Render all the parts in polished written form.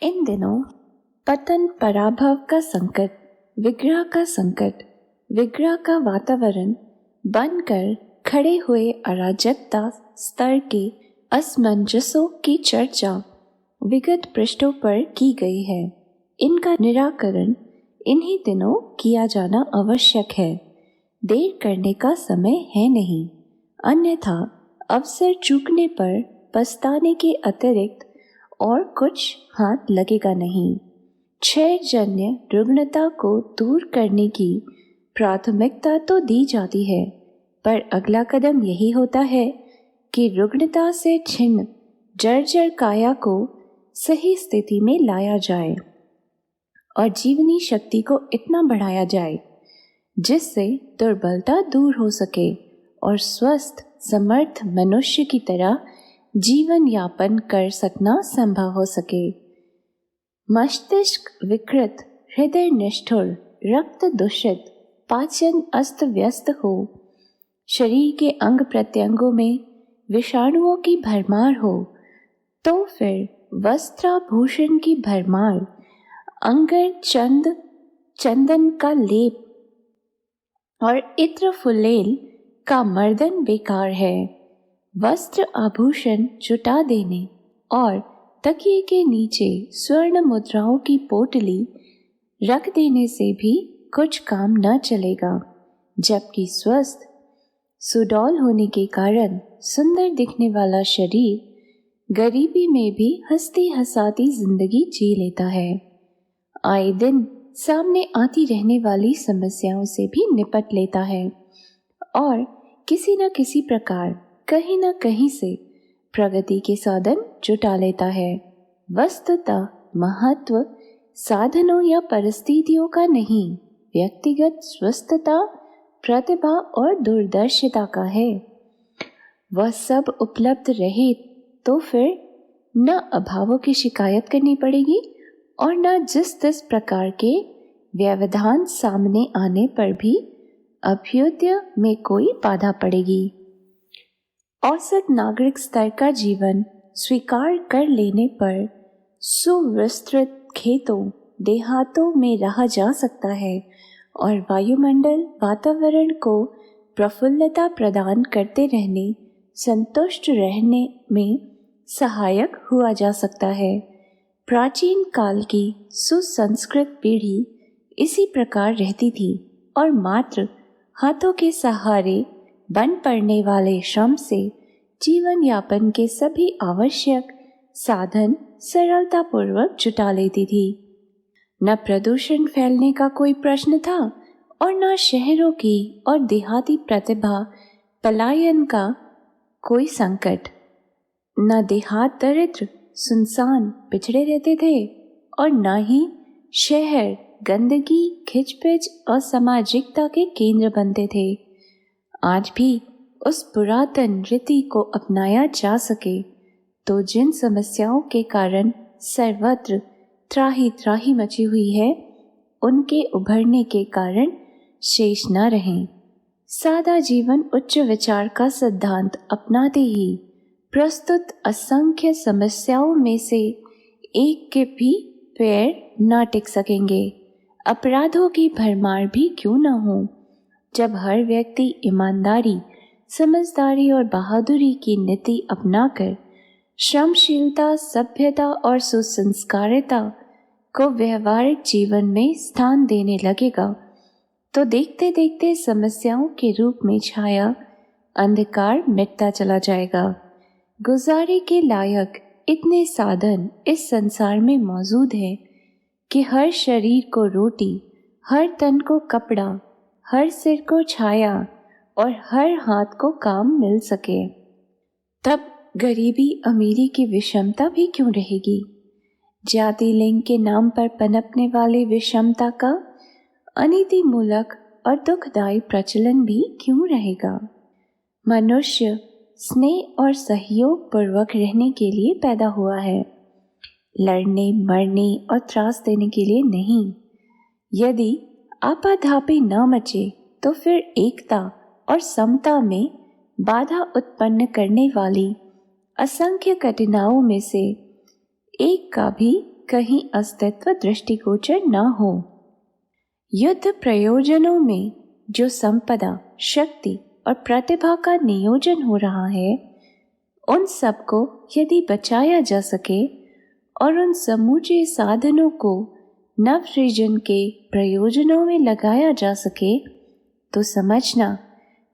इन दिनों पतन पराभव का संकट, विग्रह का वातावरण बनकर खड़े हुए अराजकता स्तर के असमंजसों की चर्चा विगत पृष्ठों पर की गई है। इनका निराकरण इन्हीं दिनों किया जाना आवश्यक है। देर करने का समय है नहीं, अन्यथा अवसर चूकने पर पछताने के अतिरिक्त और कुछ हाथ लगेगा नहीं। क्षयजन्य रुग्णता को दूर करने की प्राथमिकता तो दी जाती है, पर अगला कदम यही होता है कि रुग्णता से छिन्न जर्जर काया को सही स्थिति में लाया जाए और जीवनी शक्ति को इतना बढ़ाया जाए जिससे दुर्बलता दूर हो सके और स्वस्थ समर्थ मनुष्य की तरह जीवन यापन कर सकना संभव हो सके। मस्तिष्क विकृत, हृदय निष्ठुर, रक्त दूषित, पाचन अस्त व्यस्त हो, शरीर के अंग प्रत्यंगों में विषाणुओं की भरमार हो, तो फिर वस्त्राभूषण की भरमार, अंगर चंदन का लेप और इत्र फुलेल का मर्दन बेकार है। वस्त्र आभूषण जुटा देने और तकिए के नीचे स्वर्ण मुद्राओं की पोटली रख देने से भी कुछ काम न चलेगा, जबकि स्वस्थ सुडौल होने के कारण सुंदर दिखने वाला शरीर गरीबी में भी हंसती हंसाती जिंदगी जी लेता है। आए दिन सामने आती रहने वाली समस्याओं से भी निपट लेता है और किसी न किसी प्रकार कहीं न कहीं से प्रगति के साधन जुटा लेता है। वस्तुतः महत्व साधनों या परिस्थितियों का नहीं, व्यक्तिगत स्वस्थता, प्रतिभा और दूरदर्शिता का है। वह सब उपलब्ध रहे तो फिर न अभावों की शिकायत करनी पड़ेगी और न जिस प्रकार के व्यवधान सामने आने पर भी अभ्युदय में कोई बाधा पड़ेगी। औसत नागरिक स्तर का जीवन स्वीकार कर लेने पर सुविस्तृत खेतों देहातों में रहा जा सकता है और वायुमंडल वातावरण को प्रफुल्लता प्रदान करते रहने, संतुष्ट रहने में सहायक हुआ जा सकता है। प्राचीन काल की सुसंस्कृत पीढ़ी इसी प्रकार रहती थी और मात्र हाथों के सहारे बन पड़ने वाले श्रम से जीवन यापन के सभी आवश्यक साधन सरलतापूर्वक जुटा लेती थी। न प्रदूषण फैलने का कोई प्रश्न था और न शहरों की और देहाती प्रतिभा पलायन का कोई संकट। न देहात दरिद्र सुनसान पिछड़े रहते थे और न ही शहर गंदगी खिचपिच और सामाजिकता के केंद्र बनते थे। आज भी उस पुरातन रीति को अपनाया जा सके तो जिन समस्याओं के कारण सर्वत्र त्राही त्राही मची हुई है, उनके उभरने के कारण शेष न रहें। सादा जीवन उच्च विचार का सिद्धांत अपनाते ही प्रस्तुत असंख्य समस्याओं में से एक के भी पैर न टिक सकेंगे। अपराधों की भरमार भी क्यों न हो, जब हर व्यक्ति ईमानदारी, समझदारी और बहादुरी की नीति अपनाकर श्रमशीलता, सभ्यता और सुसंस्कारिता को व्यवहारिक जीवन में स्थान देने लगेगा, तो देखते देखते समस्याओं के रूप में छाया अंधकार मिटता चला जाएगा। गुजारे के लायक इतने साधन इस संसार में मौजूद हैं कि हर शरीर को रोटी, हर तन को कपड़ा, हर सिर को छाया और हर हाथ को काम मिल सके। तब गरीबी अमीरी की विषमता भी क्यों रहेगी? जाति लिंग के नाम पर पनपने वाली विषमता का अनीति मूलक और दुखदायी प्रचलन भी क्यों रहेगा? मनुष्य स्नेह और सहयोग पूर्वक रहने के लिए पैदा हुआ है, लड़ने मरने और त्रास देने के लिए नहीं। यदि आपाधापी न मचे तो फिर एकता और समता में बाधा उत्पन्न करने वाली असंख्य कठिनाइयों में से एक का भी कहीं अस्तित्व दृष्टिगोचर न हो। युद्ध प्रयोजनों में जो संपदा, शक्ति और प्रतिभा का नियोजन हो रहा है, उन सबको यदि बचाया जा सके और उन समूचे साधनों को नवसृजन के प्रयोजनों में लगाया जा सके, तो समझना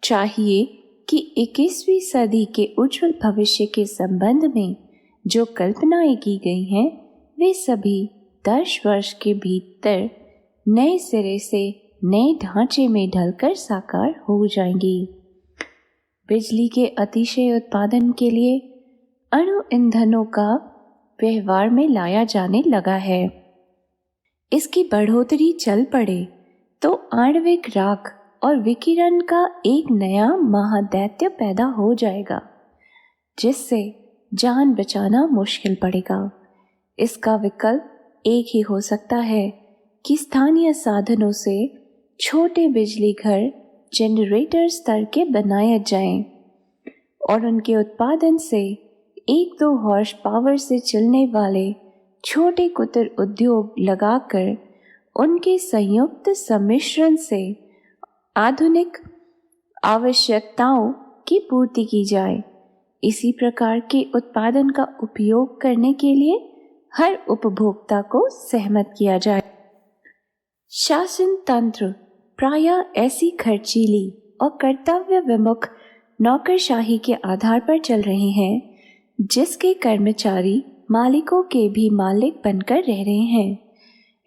चाहिए कि 21वीं सदी के उज्जवल भविष्य के संबंध में जो कल्पनाएं की गई हैं, वे सभी 10 वर्ष के भीतर नए सिरे से नए ढांचे में ढलकर साकार हो जाएंगी। बिजली के अतिशय उत्पादन के लिए अणु ईंधनों का व्यवहार में लाया जाने लगा है। इसकी बढ़ोतरी चल पड़े तो आणविक राख और विकिरण का एक नया महादैत्य पैदा हो जाएगा, जिससे जान बचाना मुश्किल पड़ेगा। इसका विकल्प एक ही हो सकता है कि स्थानीय साधनों से छोटे बिजली घर जनरेटर स्तर के बनाए जाएं और उनके उत्पादन से 1-2 हॉर्स पावर से चलने वाले छोटे कुटीर उद्योग लगाकर उनके संयुक्त सम्मिश्रण से आधुनिक आवश्यकताओं की पूर्ति की जाए। इसी प्रकार के उत्पादन का उपयोग करने के लिए हर उपभोक्ता को सहमत किया जाए। शासन तंत्र प्रायः ऐसी खर्चीली और कर्तव्य विमुख नौकरशाही के आधार पर चल रहे हैं, जिसके कर्मचारी मालिकों के भी मालिक बनकर रह रहे हैं।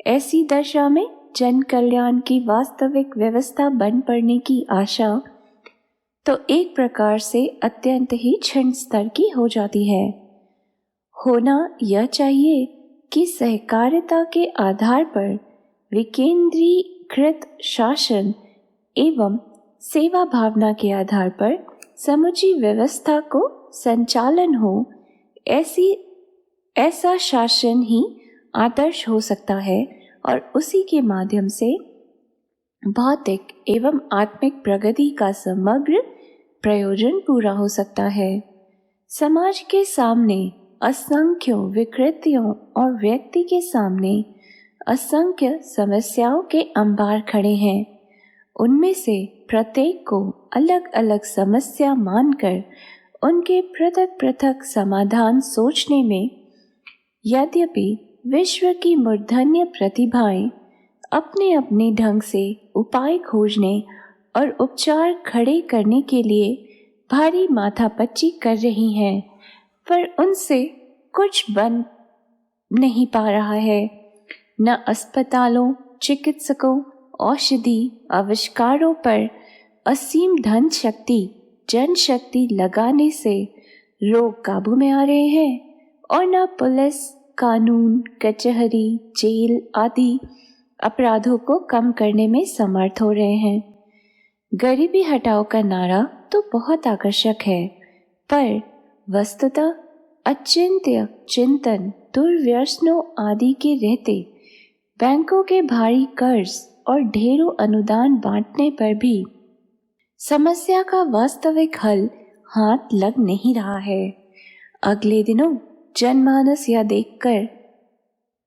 ऐसी दशा में जन कल्याण की वास्तविक व्यवस्था बन पड़ने की आशा तो एक प्रकार से अत्यंत ही क्षीण स्तर की हो जाती है। होना यह चाहिए कि सहकारिता के आधार पर विकेंद्रीकृत शासन एवं सेवा भावना के आधार पर समुची व्यवस्था को संचालन हो, ऐसा शासन ही आदर्श हो सकता है और उसी के माध्यम से भौतिक एवं आत्मिक प्रगति का समग्र प्रयोजन पूरा हो सकता है। समाज के सामने असंख्य विकृतियों और व्यक्ति के सामने असंख्य समस्याओं के अंबार खड़े हैं। उनमें से प्रत्येक को अलग अलग समस्या मानकर उनके पृथक पृथक समाधान सोचने में यद्यपि विश्व की मूर्धन्य प्रतिभाएं अपने अपने ढंग से उपाय खोजने और उपचार खड़े करने के लिए भारी माथापच्ची कर रही हैं, पर उनसे कुछ बन नहीं पा रहा है। न अस्पतालों, चिकित्सकों, औषधि आविष्कारों पर असीम धन शक्ति, जनशक्ति लगाने से रोग काबू में आ रहे हैं और न पुलिस, कानून, कचहरी, जेल आदि अपराधों को कम करने में समर्थ हो रहे हैं। गरीबी हटाओ का नारा तो बहुत आकर्षक है, पर वस्तुतः अचिंत्य चिंतन, दुर्व्यसनों आदि के रहते बैंकों के भारी कर्ज और ढेरों अनुदान बांटने पर भी समस्या का वास्तविक हल हाथ लग नहीं रहा है। अगले दिनों जनमानस यह देखकर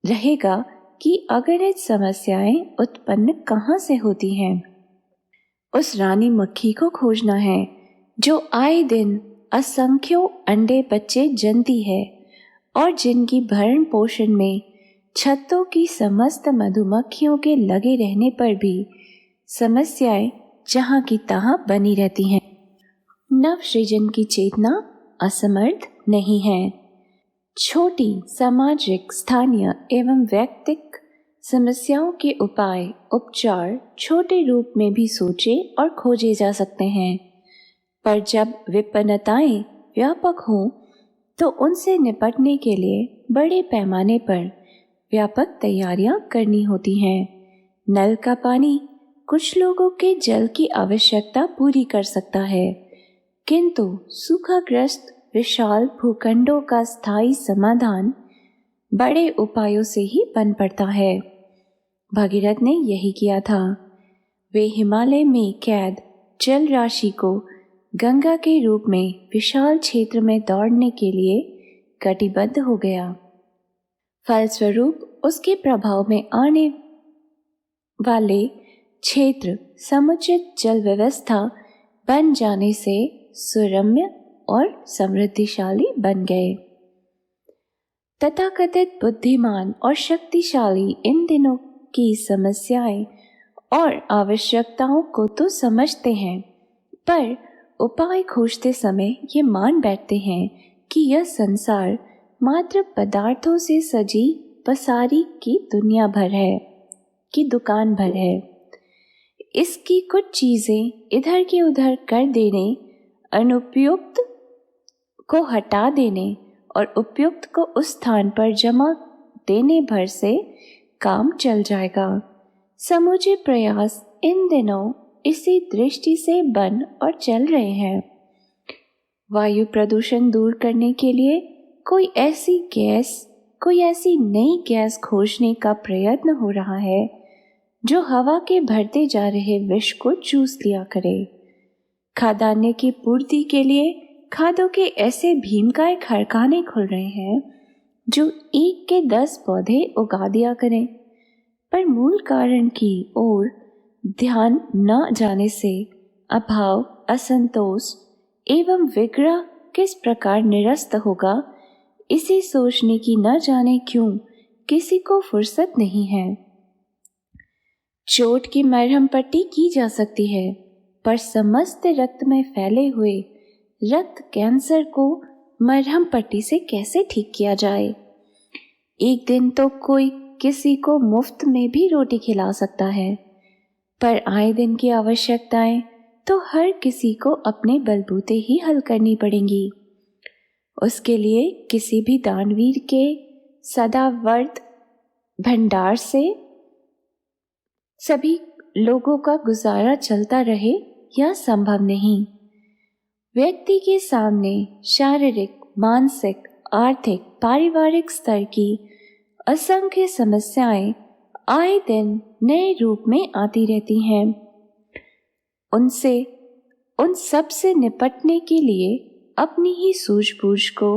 रहेगा कि अगणित समस्याएं उत्पन्न कहाँ से होती हैं। उस रानी मक्खी को खोजना है जो आए दिन असंख्यों अंडे बच्चे जनती है और जिनकी भरण पोषण में छत्तों की समस्त मधुमक्खियों के लगे रहने पर भी समस्याएं जहाँ की तहाँ बनी रहती हैं। नवसृजन की चेतना असमर्थ नहीं है। छोटी सामाजिक, स्थानीय एवं व्यक्तिक समस्याओं के उपाय, उपचार छोटे रूप में भी सोचे और खोजे जा सकते हैं, पर जब विपन्नताएं व्यापक हों तो उनसे निपटने के लिए बड़े पैमाने पर व्यापक तैयारियां करनी होती हैं। नल का पानी कुछ लोगों के जल की आवश्यकता पूरी कर सकता है, किंतु सूखाग्रस्त विशाल भूखंडों का स्थायी समाधान बड़े उपायों से ही बन पड़ता है। भगीरथ ने यही किया था। वे हिमालय में कैद जल राशि को गंगा के रूप में विशाल क्षेत्र में दौड़ने के लिए कटिबद्ध हो गया। फलस्वरूप उसके प्रभाव में आने वाले क्षेत्र समुचित जल व्यवस्था बन जाने से सुरम्य और समृद्धिशाली बन गए। तथाकथित बुद्धिमान और शक्तिशाली इन दिनों की समस्याएं और आवश्यकताओं को तो समझते हैं, पर उपाय खोजते समय ये मान बैठते हैं कि यह संसार मात्र पदार्थों से सजी पसारी की दुनिया भर है, की दुकान भर है। इसकी कुछ चीजें इधर की उधर कर देने, अनुपयुक्त को हटा देने और उपयुक्त को उस स्थान पर जमा देने भर से काम चल जाएगा। समूचे प्रयास इन दिनों इसी दृष्टि से बन और चल रहे हैं। वायु प्रदूषण दूर करने के लिए कोई ऐसी नई गैस खोजने का प्रयत्न हो रहा है जो हवा के भरते जा रहे विष को चूस लिया करे। खाद्यान्न की पूर्ति के लिए खादों के ऐसे भीमकाय कारखाने खुल रहे हैं जो 1 के 10 पौधे उगा दिया करें, पर मूल कारण की ओर ध्यान न जाने से अभाव, असंतोष एवं विग्रह किस प्रकार निरस्त होगा, इसे सोचने की न जाने क्यों किसी को फुर्सत नहीं है। चोट की मरहम पट्टी की जा सकती है, पर समस्त रक्त में फैले हुए रक्त कैंसर को मरहम पट्टी से कैसे ठीक किया जाए। एक दिन तो कोई किसी को मुफ्त में भी रोटी खिला सकता है, पर आए दिन की आवश्यकताएं तो हर किसी को अपने बलबूते ही हल करनी पड़ेंगी। उसके लिए किसी भी दानवीर के सदावर्त भंडार से सभी लोगों का गुजारा चलता रहे, यह संभव नहीं। व्यक्ति के सामने शारीरिक, मानसिक, आर्थिक, पारिवारिक स्तर की असंख्य समस्याएं आए दिन नए रूप में आती रहती हैं। उन सब से निपटने के लिए अपनी ही सूझबूझ को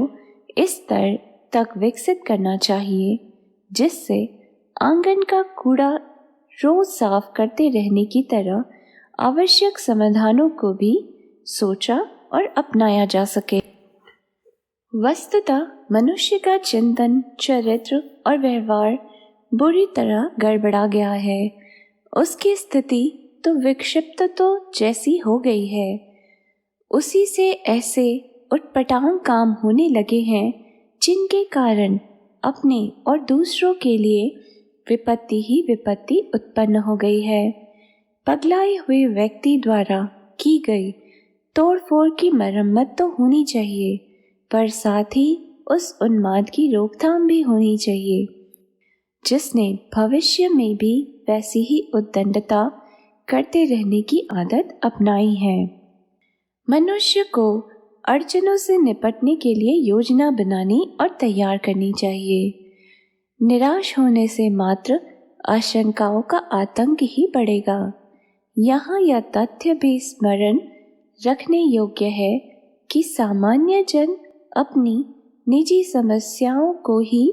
इस स्तर तक विकसित करना चाहिए जिससे आंगन का कूड़ा रोज साफ करते रहने की तरह आवश्यक समाधानों को भी सोचा और अपनाया जा सके। वस्तुतः मनुष्य का चिंतन, चरित्र और व्यवहार बुरी तरह गड़बड़ा गया है। उसकी स्थिति तो विक्षिप्त तो जैसी हो गई है, उसी से ऐसे उटपटांग काम होने लगे हैं जिनके कारण अपने और दूसरों के लिए विपत्ति ही विपत्ति उत्पन्न हो गई है। पगलाए हुए व्यक्ति द्वारा की गई तोड़फोड़ की मरम्मत तो होनी चाहिए, पर साथ ही उस उन्माद की रोकथाम भी होनी चाहिए जिसने भविष्य में भी वैसी ही उद्दंडता करते रहने की आदत अपनाई है। मनुष्य को अड़चनों से निपटने के लिए योजना बनानी और तैयार करनी चाहिए। निराश होने से मात्र आशंकाओं का आतंक ही बढ़ेगा। यहाँ यह तथ्य भी स्मरण रखने योग्य है कि सामान्य जन अपनी निजी समस्याओं को ही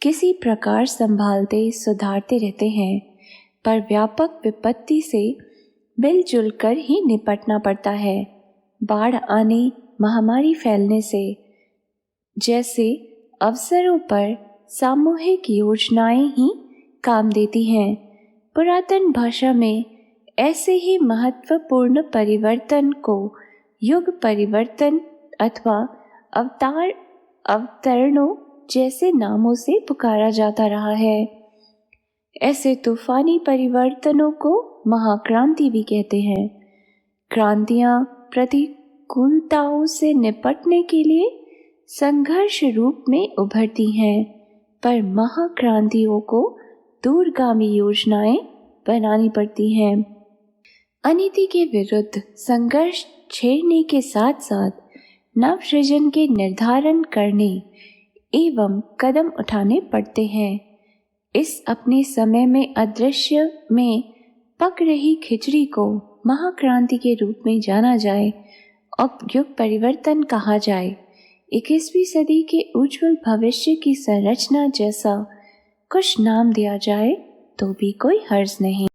किसी प्रकार संभालते सुधारते रहते हैं, पर व्यापक विपत्ति से मिलजुल कर ही निपटना पड़ता है। बाढ़ आने, महामारी फैलने से जैसे अवसरों पर सामूहिक योजनाएं ही काम देती हैं। पुरातन भाषा में ऐसे ही महत्वपूर्ण परिवर्तन को युग परिवर्तन अथवा अवतरणों जैसे नामों से पुकारा जाता रहा है। ऐसे तूफानी परिवर्तनों को महाक्रांति भी कहते हैं। क्रांतियां प्रतिकूलताओं से निपटने के लिए संघर्ष रूप में उभरती हैं, पर महाक्रांतियों को दूरगामी योजनाएं बनानी पड़ती हैं। अनीति के विरुद्ध संघर्ष छेड़ने के साथ साथ नवसृजन के निर्धारण करने एवं कदम उठाने पड़ते हैं। इस अपने समय में अदृश्य में पक रही खिचड़ी को महाक्रांति के रूप में जाना जाए और युग परिवर्तन कहा जाए। 21वीं सदी के उज्जवल भविष्य की संरचना जैसा कुछ नाम दिया जाए तो भी कोई हर्ज नहीं।